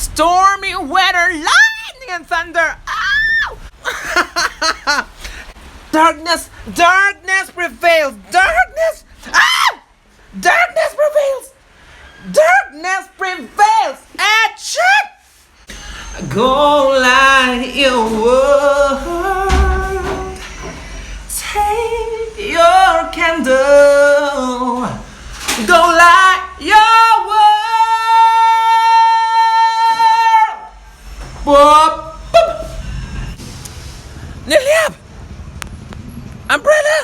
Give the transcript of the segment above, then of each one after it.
stormy weather, lightning and thunder. Ow! Darkness prevails. Darkness prevails. Action! Go light your world. Take your candle. Go light your world. Boop, boop. Niliap. Umbrella.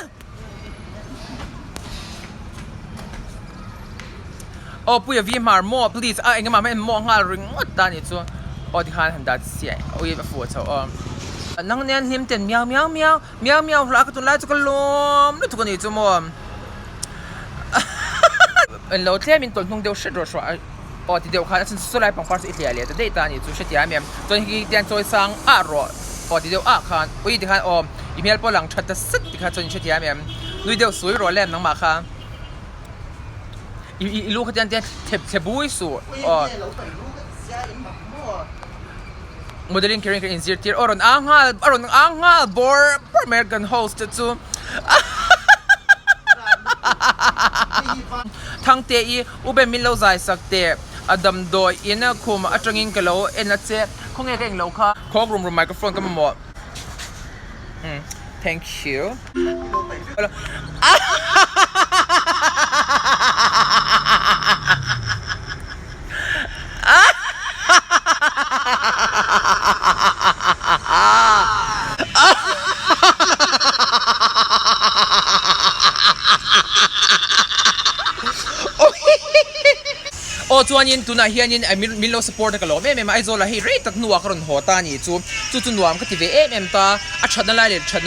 Oh, puya vi mar mo please. Anh em mà em mo nga ring ngất ta ni chu. Oh, di han dat sia. Oh, ye ba fu chao. Nang nian him ten miao la ka tu lai chu ka lom. Lu tu ka ni chu mo. En lo tle min tol nong deu shit ro shwa. Oh, ti deu khan su lai pang par su itlia le. De ta ni chu shit ya mem. Ton hi tian choi sang a ro. Oh, ti deu a khan. Ui di khan oh, email po lang chat ta sit di khan chon shit ya mem. Lui deu sui ro lem nang ma kha.ลูกเขาจะเทบุยสูโมเดลลิ่ง career in zero tier อรอนอ่างฮาบอร์เมริกันโฮสต์จูทั้งเตอีอุเบมิลโลไซสักเตอดัมโดยอินคุมอัจฉริยะโลเอ็นเจคงเองโลค่ะขอรุมไมโครโฟนกันมาหมดthank youโอ้จวนยินตุน่าเฮียนินไอ้มิลโลสปอร์ตกันหรอแม่ไอ้โซล่ะเฮ้ยเรตักนัวกระนหัวตานี่จูนัวมันก็ทีวีตาอัดชัดนั่นไล่เลยชั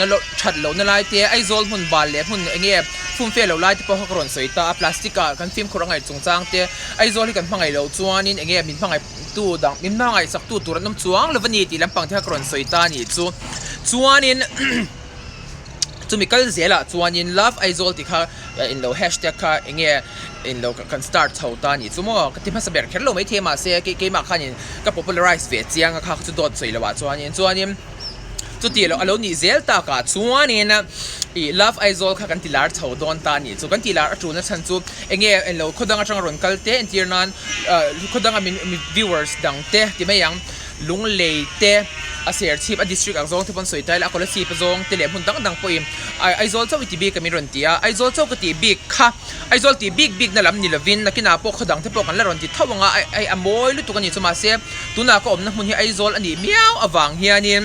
ดโลนั่นไล่เตะไอ้โซลหุ่นบาลเลยหุ่นเงี้ยฟุ้งเฟลเราไล่ที่พอเขากระนสวยตาพลาสติกกันฟิล์มครังไงจงจางเตะไอ้โซลที่กันพังไงเราจวนยินเงี้ยมินพังไงตู้ดังมินพังไงสักตู้ตัวน้ำจวงแล้ววันนี้ตีลำพังที่เขากระนสวยตานี่จวนยินจูมีกันเสียละจวนยิน love ไอโซลที่เขาin เรา hashtag เขาเงี้ย in เรากัน start เท่าตานี่จูมั่วก็ที่พัสเบียร์แค่เราไม่เทียมมาเสียเกมมาขันยินก็ popularize เวียดเจียงก็เขาจะโดดสวยแล้วว่าจวนยินจุดเดียวเรานี่เซลตากาจวนยินอี love ไอโซลเขากันติลาร์เท่าโดนตานี่จูกันติลาร์จูนั้นฉันจูเงี้ย in เราคนดังจังรอนกัลเตอินทีนั้นคนดังมี viewers ดังเตที่ไม่ยังลุงเล่เตอาเซียร์ชีพดิสทริกอักซงที่ปนสวยใจแล้วก็เลยชีพซงที่เหลี่ยมหุ่นดังปอยไอโซลเจ้าวิธีบิ๊กกับมีรอนตีไอโซลเจ้าก็ตีบิ๊กค่ะไอโซลตีบิ๊กนั่นแหละนี่ละวินนักกินอาพวกขดังที่พวกกันแล้วรอนตีเท่าว่าไออโมยลุตุกันนี่สมาเสียตุน่าก็อมน้ำหุ่นที่ไอโซลอันนี้เมียวอวังเฮียนี่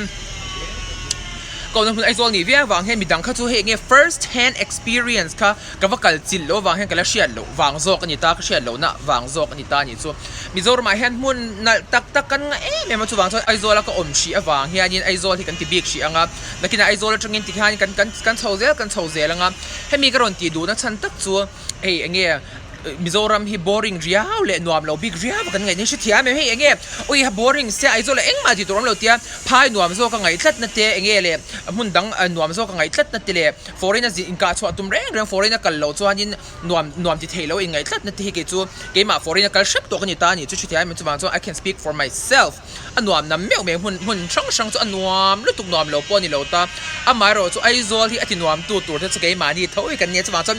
ก็น้ำหุ่นไอโซลนี่เวียวังเฮียมีดังข้าจู่เฮงเงี้ย first hand experience ค่ะกับว่ากัลจิลโลวังเฮียกันแล้วเชียร์โลวังโซกันนี่ตาก็เชียร์โลนะวังโซกันนี่ตานี่จู่มีโซลมาเฮียหุ่นนั่นตักกันไงเนี่ยมันจู่วังโซไอโซลแล้วก็อมชีอวังเฮียนี่ไอโซลที่กันตีบิ๊กชีอ่ะงับนักกินไอโซลแล้วจังเงินที่hanกันเช่าเซลแล้วงับให้มีกระดอนตีดูนะฉันตักจู่เฮ้ยเงี้ยมิโซรัมฮี boring เรียวเลยนวมเรา big เรียวกันไงนี่ชิดเทียมเฮ้ยเงี้ยโอ้ย boring เสียไอโซลเอ็งมาที่ตัวเราเทียพายนวมโซกันไงตัดนั่นเตะเงี้ยเลยมุ่งดังนวมโซกันไงตัดนั่นเตะเลย foreigner จินกาชัวตุ้มเรื่อง foreigner กันเราชัวนี่นวมที่เทเราเองไงตัดนั่นเตะเกี่ยวเกี่ยมา foreigner กันชักตัวกันนี่ตานี่ชิดเทียมมันจะมาชัว I can speak for myself นวมน้ำเมี่ยวหุ่นช่างชัวนวมลุตุกนวมเราป้อนนี่เราตาหมายเราชัวไอโซลที่อธินวมตัวที่จะเกี่ยมานี่เท่ากันเนี่ยจะมาชัว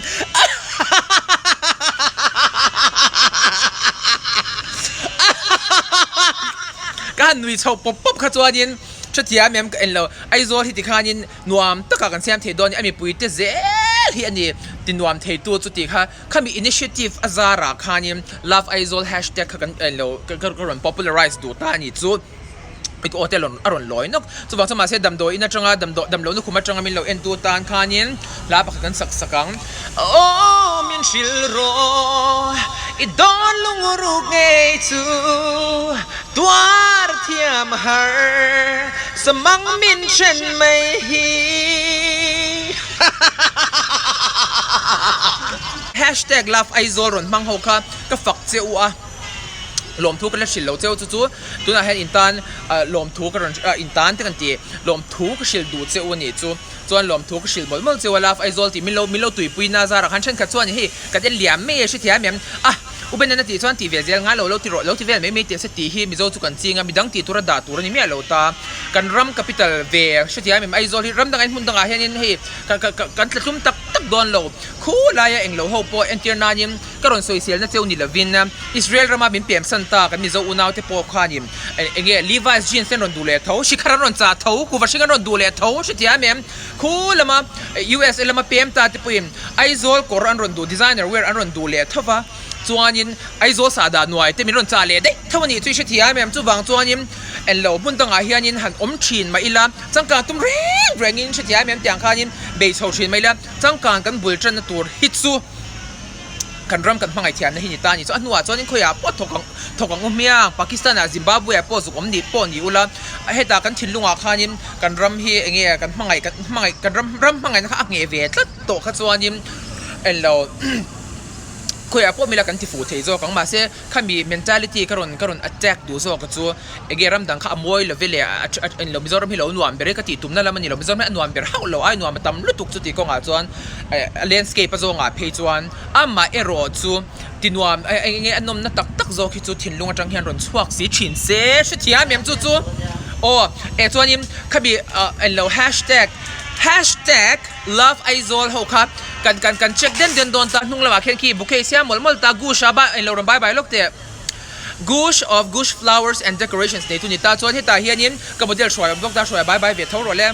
การนุยชาวป๊บขจวนินชุดที่มีเอ็นเราไอโซที่ติดขานินนวมตะการกันเสียมเทดอนไอมีปุยเตเซที่อันนี้ตินวมเทตัวจุดที่ข้ามี initiative อาซาระขานิน love ไอโซ hashtag กันเอ็นเราก็รัน popularize ดูตานี่จุดไปก็โอเทลอร่อยลอยนักสุวรรณสมาเสดดำโดยน่าจังดำโลนุคุมาจังมินเราเอ็นตัวตานขานินลาปักกันสักกังโอ้มินชิลโรอีดอนลุงรูกไงจูตัวเทียมหาสมังมินเช่นไม่ฮี hashtag love ไอโซลรอนมังโฮค่ะก็ฝักเจ้าอ่ะลมทุกข์กันแล้วชิลเราเจ้าจู่ๆตัวนั้นเห็นอินตันลมทุกข์กันอินตันที่กันตีลมทุกข์ชิลดูเจ้านี่จู่ส่วนลมทุกข์ชิลหมดเมื่อเจ้าลาฟไอโซลที่มิโลตุยปุยนาซาระคันเช่นขัดส่วนนี่กันจะเหลี่ยมไม่ใช่ที่แม่อ่ะ อุเป็นนั่นที่ส่วนที่เวเซลงานเราที่รถเราที่เวลไม่เตียสตีฮีมิโซจุกันจริงมีดังที่ตัวระดับตัวนี้ไม่เราตากันรำ capital เวชที่ไม่ไอโซที่รำดังไอ้หุ่นดังไอ้เนี่ยให้กันจะชุ่มตักโดนเราคู่ลายเองเราเขาพอเอ็นเตอร์นายิมก็รอนโซเชียลนั่นเจ้านี่ละวินนะอิสราเอลรามาบินเปี่ยมสันตากันมิโซอุนาวที่พอขานิมเองลีวายส์จีนเซนรอนดูแลเท้าชิคาร์รอนจ่าเท้ากูว่าชิคาร์รอนดูแลเท้าชิที่ไม่คู่ละมา US ละมาเปี่ยมตาที่ปุ่มไอโซลกอรันรอนดูดีไซเนอร์เวอร์อันรอนดูแลเท่าว่าจวนยินไอโซซาดาหน่วยที่มีรอนจ่าเลยได้เท่านี้ช่วยชิที่ไม่จู่วางจวนยินเอ็นเราพุ่งตั้งอาเฮียนินหันอมชินมาอีละจังการตุ้มแรงยินชิที่ไม่ต่างขานินเบย์โซชินมาอีละจังการกันบุลจันตัวฮิตซูกันรำกันพังไอเทียนในหินตานี่ส่วนหนัวส่วนนี้คุยอ่ะปอดถกงเมียปากีสถานซิมบาบเวปอดสุกอมดีปอนอยู่ละเหตุการณ์ทิ้งลุงอาคานิมกันรำเฮียเงี้ยกันพังไอกันรำพังไอนะคะเงี้ยเวทโตขัดส่วนนี้เอ็นเราคุยอ่ะพวกมีละกันที่ฟูเทโซของมาเซ่ข้ามี mentality กระรอน attack ดูโซก็จู่เงี้ยรำดังข้ามวยเลเวลเลยเอ็นเราไม่จำเป็นเราหน่วมเบรกติตุ่มนั่นละมันนี่เราไม่จำเป็นหน่วมเบรกเราไอ้หน่วมมันทำลุตุกจุดที่กงอาจวนlandscape จงอาเพจวนอามาเอรอจู่ตินวามไอ้เงี้ยนมนักตักโซคิจู่ทิ้งลงจังเฮียนรอนสวกสีชินเซ่ชุดที่อาเมียมจู่โอ้จวนนี้ข้ามีเอ็นเรา hashtag love aizol เขาครับกันเช็คเด่นโดนตาหนุ่งละว่าเขียนขี้บุกเขียมมอลตากูชาบะเอ็นเรารำบายลูกเตะ Gush of Gush flowers and decorations ในตุนิตาจวนที่ตาเฮียนินกับโมเดลช่วยลูกตาช่วยบายเวทเท่าไรแล้ว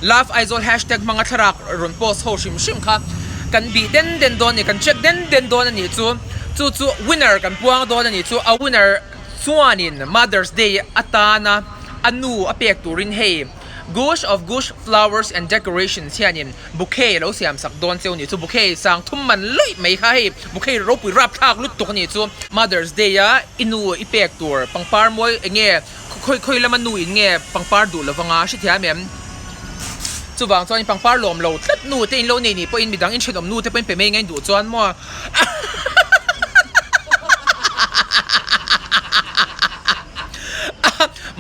love aizol hashtag มังกรรักรุนโพสโฮชิมครับกันบีเด่นโดนเนี่ยกันเช็คเด่นโดนนี่จู่ winner กันพวงโดนนี่จู่ a winner ส่วนนิน Mother's Day อัตานะอนูอเปียกตูรินเฮGush of Gush flowers and decorations เฮียนินบุกเล่เราเสียมสักโดนเซลนี่จู่บุกเล่สังทุ่มมันเลยไม่ค่ะให้บุกเล่รบปุยรับทากลุดตกนี่จู่ Mother's Day อินูอีเปียกตัวปังปาร์มวยเงี้ยค่อยละมันนูอินเงี้ยปังปาร์ดูละฟังอาชิที่แม่จู่บางตอนปังปาร์ลมเราตัดนูเต็นเรานี่พออินบิดังอินเชดอมนูแต่เป็นไม่ไงดูจวนมั่ว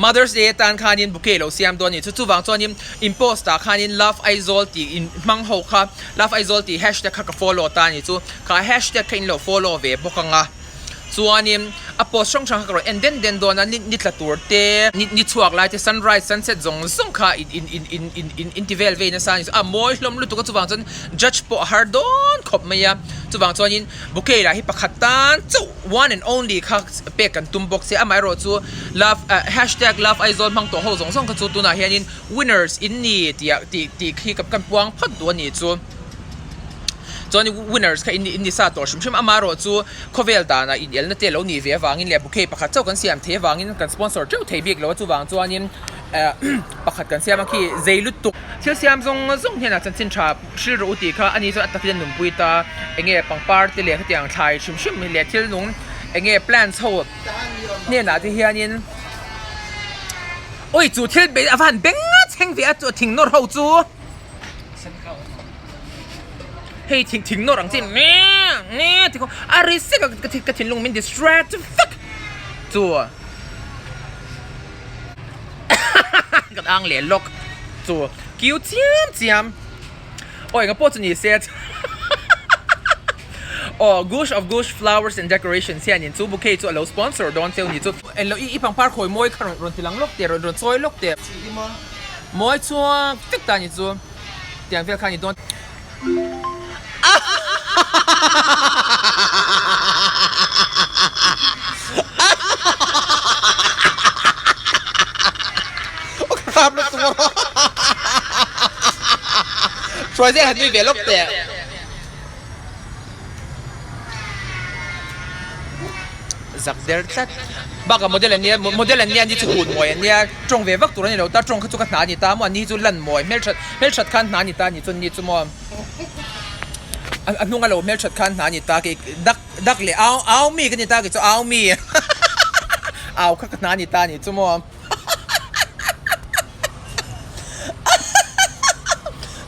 Mother's Day ตานคานินบุกเกลเราเสียมตัวนี้จู่ๆวางตัวนี้ impose ตาคานิน love aizol ตีมังโฮค่ะ love aizol ตี hashtag ค่ะ follow ตานี่จู่ค่ะ hashtag ค่ะอินเรา follow เว็บบอกงาส่วนนี้อัปโพสช่องค่ะก็เด่นโดนนั้นนิดละตัวเตนิดช่วงไลท์ sunrise sunset ซงค่ะinที่เวลเวนัสนี่มวยลมลุตุก็จู่วางจน judge ปอฮาร์ดอนขบไม่ยาจู่วางตัวนี้บุกเกลาฮิปะขัดตันจู่ one and only ค่ะเปกันตุ้มบอกเสียไม่รอจู่ love hashtag love aizol มังตัวโฮซงก็จู่ตัวน่ะเฮียนิน winners in นี่ที่ขี้กับกันพวงพัดตัวนี่จู่จน winners ค่ะอินดิซาตัวชิมอามารอจู่โคเวลตานะอินเอลนั่นเตลนี่เวียวางินเลียบุกเกปะขัดเจ้ากันเสียมเทวางินกันสปอนเซอร์เจ้าเทบิกแล้วจู่วางจู่อันนี้ปะขัดกันเสียมขี้เจลุตุกเชื่อเสียมซงเห็นอาจารย์สินชาชื่อรู้ดีค่ะอันนี้จะอัตราเรียนหนุ่มปุยตาเองปังปาร์ตเลียที่อย่างไทยชิมเลียที่นุ่งเองแพลนโซ่เนี่ยนะที่เฮียนินโอ้ยจู่ที่เป็นอาวันเบ่งเชิงเวียจู่ทิ้งโน้ตเขาจู่เฮ้ยทิ้งโน้ตหลังจีนเนี่ยที่เขาอะไรสิก็ทิ้งลงมินดิสแทรกฟักจู่ก็อ่างเหรียญล็อกจู่กิ้วเจียมโอ้ยก็พูดจนยี่เสียGush of Gush flowers and decorations เฮียนี่จู่บุกเกจู่เราสปอนเซอร์โดนเซลนี่จู่แล้วอีพังพาร์คอยมวยขรอนที่หลังล็อกเตะรอนซอยล็อกเตะมวยจู่ฟิกตานี่จู่เตียงเฟียร์คันนี่โดนครับลูกตัวช่วยเสียหันไม่เบียล็อกเตะจากเดร์ซัดบางกับโมเดลนี้นี่จะหุ่นมวยเนี่ยตรงเวฟักตัวนี้เราตาตรงเขาจุกหนานี่ตามันนี่จุลั่นมวยเมลชัดขันหนานี่ตานี่จนนี่จุมอันนู้นเราเมลชัดขันหนานี่ตากี่ดักเลยเอามีกันนี่ตากี่จะเอามีเอาขันหนานี่ตานี่จุม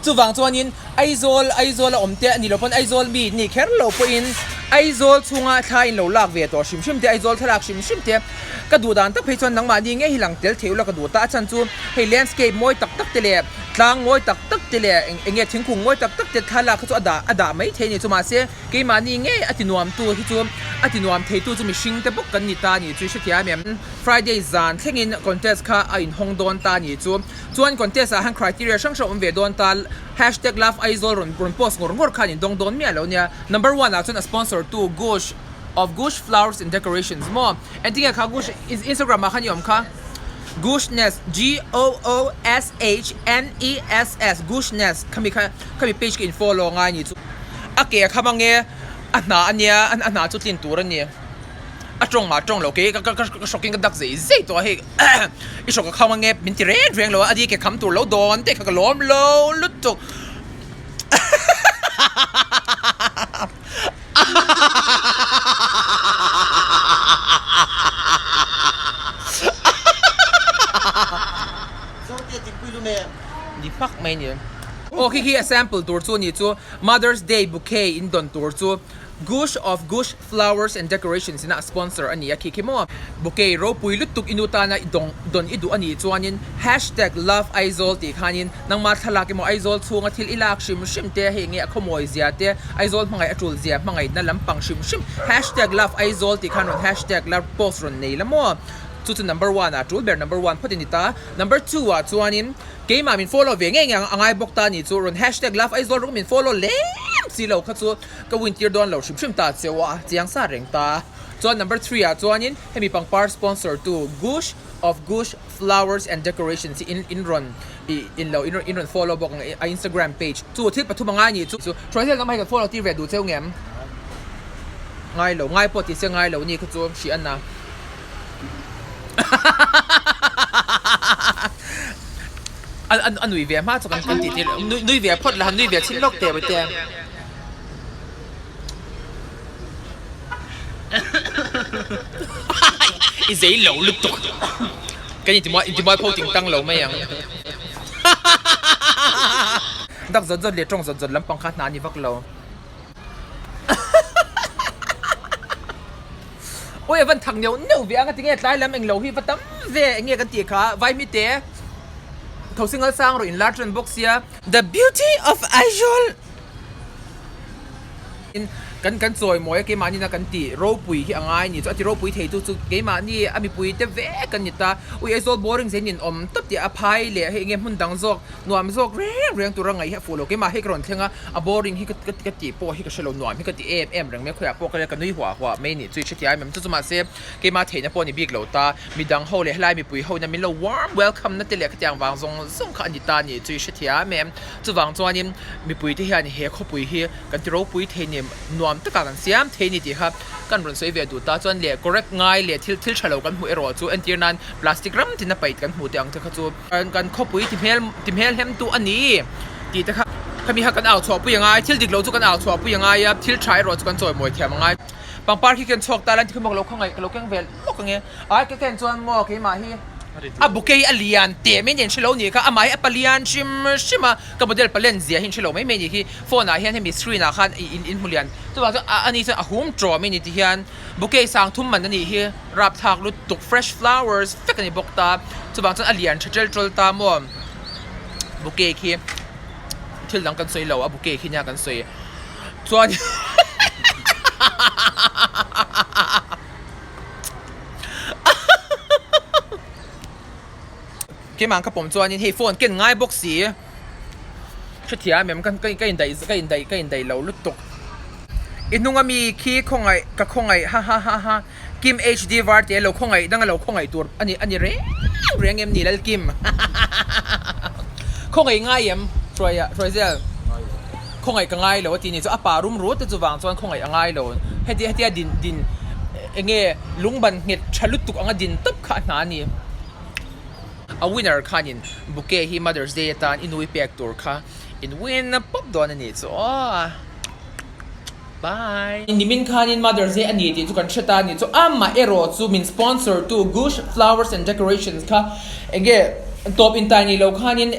จู่วางจู่นี้ไอโซลอมเตะนี่เราเป็นไอโซลบีนี่แค่เราเป็น aizol chunga thain lo lak ve to shim te aizol thalak shim te ka du dan tak phei chon nang ma ni nge hilang tel theu la ka du ta chan chu hei landscape moi tak te le tlang moi tak te le enge thingkung moi tak te thala kha chu ada mai the ni chu ma se ke ma ni nge atinuam tu hi chu atinuam thei tu chu mi hring te bok kan ni ta ni chu thia mem Friday zan thlengin contest kha a in hong don ta ni chu chuan contest a han criteria sang shom ve don ta #loveaizol ron post ngor khan in dong don mi alo nia number 1 a chun a sponsor to Gush of Gush Flowers and Decorations mo and tinga kha Gush is Instagram ma khan yom kha Gushness GOOSHNESS Gushness kami page ki in follow nga ni chu ake khamange ana ania ana chu tin tur ani atong ma tong lo ke ka shoking ka dak zai to he I shok ka khamange min ti reng lo adi ke kham tur lo don te ka lom lo lut to di pak mai ni okay ki a sample tur chu ni chu Mother's Day bouquet in don tur chu Gush of Gush Flowers and Decorations ina sponsor ani aki ki mo bouquet ro pui lutuk inuta na don idu ani chuanin #loveaizol ti khanin nang ma thala ki mo aizol chunga thil ilak shim te he nge khomoi zia te aizol mangai atul zia mangai na lampang shim #loveaizol ti khanon #post ron nei lamo chu number 1 a tool bear number 1 photin ita number 2 a chuanin ke ma min follow ve nge angai bok ta ni chu ron #loveaizol ro min follow lem si lo kha chu ka winter don lo shim ta chewa chiang sa reng ta chuan number 3 a chuanin hemi pangpar sponsor to Gush of Gush Flowers and Decorations in ron in ron follow bok ang Instagram page chu thil pathum nga ni chu try hel namai ka follow ti ve du cheu ngem ngai po ti se ngai lo ni kha chu shi an na nui ve ma chu kan ti nui ve phot la nui ve chin lok te ba te izei lo luk tok kan ti moi pho ting tang lo mai yang dak zot le trong zot lampang kha na ni vak lo ôi vẫn thằng nhau nấu việc cái tiếng tai làm anh lâu hi vatam về nghe cái tiếng khá vai mi té thầu sinh sang rồi in large box ya the beauty of Aizol kan choi moi ke mani na kan ti ro pui hi angai ni chu ati ro pui thei tu chu ke mani ami pui te ve kan ni ta ui Aizol boring zen in om tap ti a phai le he nge mun dang jok nuam jok reng tu rangai ha follow ke ma he kron thenga a boring hi ka ti po hi ka shelo nuam hi ka ti em reng me khoya po ka kan nui hwa me ni chui chati ai mem chu ma se ke ma theina po ni big lo ta mi dang ho le hlai mi pui ho na min lo warm welcome na te le ka tiang wang zong kha ni ta ni chui chati ai mem chu wang chuanin mi pui te hian he kho pui hi kan ti ro pui the ni nuam ta kan siam the ni ti kha kan ron soi ve du ta chuan le correct ngai le thil chalo kan hu ero chu antir nan plastic ram tin na pai kan hu te ang te kha chu kan kho pui ti hel hem tu ani ti ta kha kami ha kan aw chwa pu yangai thil dik lo chu kan aw chwa pu yangai ya thil trai ro chu kan choi moi thiam ngai pangpar ki kan chok ta lan thi mok lo khangai lo keng vel lo kange ai ka ken chuan mo ke ma hi a bouquet alian te men yen chilo ni ka amai apalian shima ka model palen zia hin chilo mai me ni hi phone a hian hemi screen a khan in mulian tu ba ani cha a hum draw me ni ti hian bouquet sang thum man ni hi rap thak lu tuk fresh flowers fek ni bokta chu bang chan alian chachel trol ta mo bouquet khi thil dang kan soi lo a bouquet khi nya kan soi chuan ke mang ka pom chuan in he phone ken ngai box si thia mem kan in dai lo lut tok inunga mi khi khongai ha kim HD var te lo khongai dang lo khongai tur ani reng em ni lal kim khongai ngai em troya zel khongai ka ngai lo ti ni chu apa rum ru te chu wang chuan khongai angai lo hetia din enge lungban nget chalut tuk anga din tap kha na ni a winner khanin bouquet hi Mother's Day tan inui pek tur kha in win pop don ani chu bye nimin khanin Mother's Day ani ti chu kan thata ni chu amma ero chu min sponsor to Gush Flowers and Decorations kha enge top in tiny lo khanin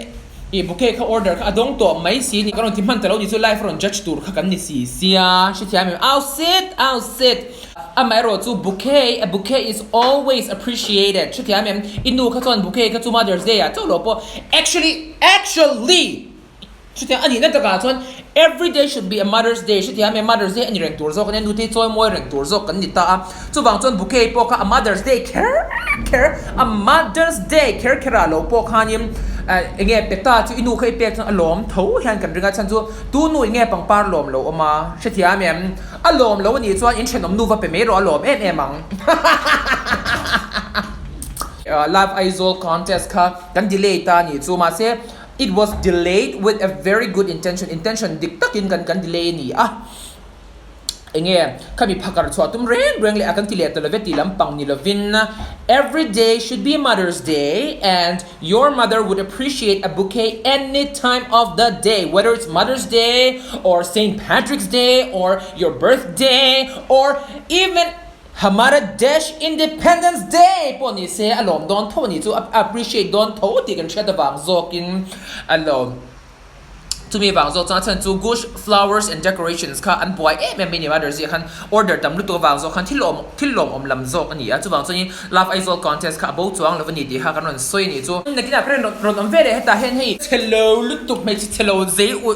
อีบุกเก้เขา order เขาดงตัวไม่สีนี่ก็ต้องทิมมันแต่เราดิสุไลฟ์from judge ตัวเขากันนี่สีเสียชิที่มีเอา sit ไม่รู้จูบุกเก้ a bouquet is always appreciated ชิที่มีอินูเขาจนบุกเก้เขาจู Mother's Day อ่ะเจ้าหลวงพ่อ actually ชิที่อันนี้นั่นตะการจน every day should be a Mother's Day ชิที่มี Mother's Day อันนี้เรื่องตัวโซ่กันเนี่ยดูที่จอยมวยเรื่องตัวโซ่กันนี่ตาจูบางจนบุกเก้พวกเขา a Mother's Day care a Mother's Day care หลวงพ่อเขาเนี่ยเงี้ยเป็ดตาจูอินูเคยเป็ดจนอารมณ์ทูเห็นกันเรื่องฉันจูตูนูเงี้ยปังปาร์ลมเราออกมาเสียมีอารมณ์เราวันนี้จวนอินเชนอมนูว่าเป็นไม่รออารมณ์มังLive Idol contest ค่ะกัน delay ตานี่จูมาเสีย it was delayed with a very good intention ดิกตักกินกัน delay นี่เงี้ยข้ามีพักการชวตุ้มเร่งเลยอากันที่เลี้ยตัวเลเวตีลำปังนี่ละวินนะ every day should be Mother's Day and your mother would appreciate a bouquet any time of the day whether it's Mother's Day or St. Patrick's Day or your birthday or even Hamara Dash Independence Day พวกนี้เสียอารมณ์โดนโทษนี่จู appreciate โดนโทษที่กันเชื่อแต่บางโซกินอารมณ์จะมีบางโซนฉันจู Gush flowers and decorations ค่ะอันป่วยแม่ไม่เนี่ยว่าเดี๋ยวสิคัน order ตามรูปตัวบางโซนคันที่ลมลำโซอันนี้จูบางโซนนี้ Love Idol contest ค่ะบ่จวงแล้ววันนี้ดีค่ะกันวันสวยนี่จูนักกีฬาเพลงรถน้ำเวรให้ตาเห็นให้เทโลลุตุกไม่ใช่เทโลเซอุ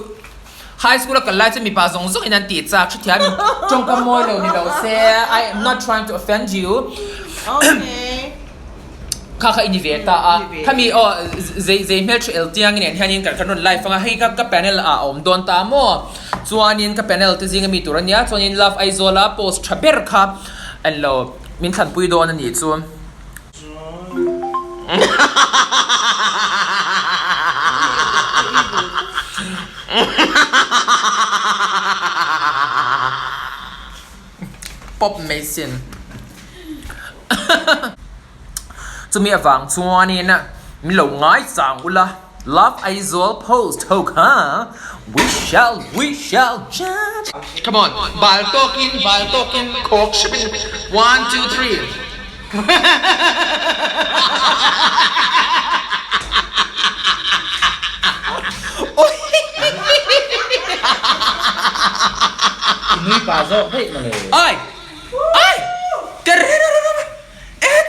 High school กันไล่จะมีปาซงซกอินันติดจากชุดที่มีจงกำมวยเรานี่เราเสีย I am not trying to offend you ข้าอินดิเวต้าข้ามีเมลเอลที่ยังเนี่ยที่นี่กันกันไลฟ์ฟังให้กับแพนเนลโดนตามโม่ส่วนนี้กับแพนเนลที่จริงมีตัวนี้ส่วนนี้ Love Idol post ชับเบอร์ครับอันเรามินขันปุยโดนนี่ส่วนป๊อปเมซินจะมีฝั่งชวนนี่นะมีหลงง่ายสั่งอุละ Love Idol post ฮะ we shall judge come on บาลโตกินโคกชิบ one two three อินุยปาโซเฮ้ยมาเลยไอ้กระเรนเอ็ด